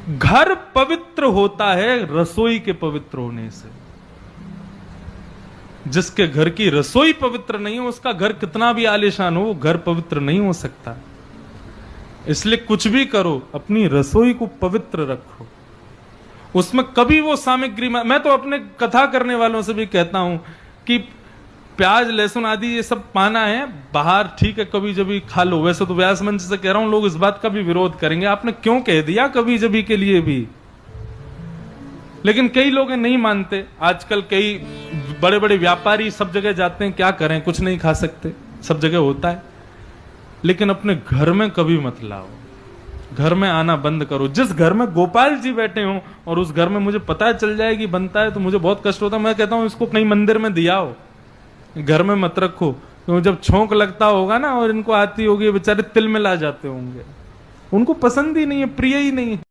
घर पवित्र होता है रसोई के पवित्र होने से। जिसके घर की रसोई पवित्र नहीं हो, उसका घर कितना भी आलीशान हो, वो घर पवित्र नहीं हो सकता। इसलिए कुछ भी करो, अपनी रसोई को पवित्र रखो, उसमें कभी वो सामग्री। मैं तो अपने कथा करने वालों से भी कहता हूं कि प्याज लहसुन आदि ये सब पाना है बाहर, ठीक है, कभी जब खा लो। वैसे तो व्यास मंच से कह रहा हूं, लोग इस बात का भी विरोध करेंगे, आपने क्यों कह दिया कभी जभी के लिए भी। लेकिन कई लोग नहीं मानते। आजकल कई बड़े बड़े व्यापारी सब जगह जाते हैं, क्या करें, कुछ नहीं खा सकते, सब जगह होता है। लेकिन अपने घर में कभी मत लाओ, घर में आना बंद करो। जिस घर में गोपाल जी बैठे हो और उस घर में मुझे पता चल जाए कि बनता है तो मुझे बहुत कष्ट होता है। मैं कहता हूं इसको कहीं मंदिर में दिया हो, घर में मत रखो, क्योंकि जब छोंक लगता होगा ना और इनको आती होगी, बेचारे तिल में ला जाते होंगे, उनको पसंद ही नहीं है, प्रिय ही नहीं है।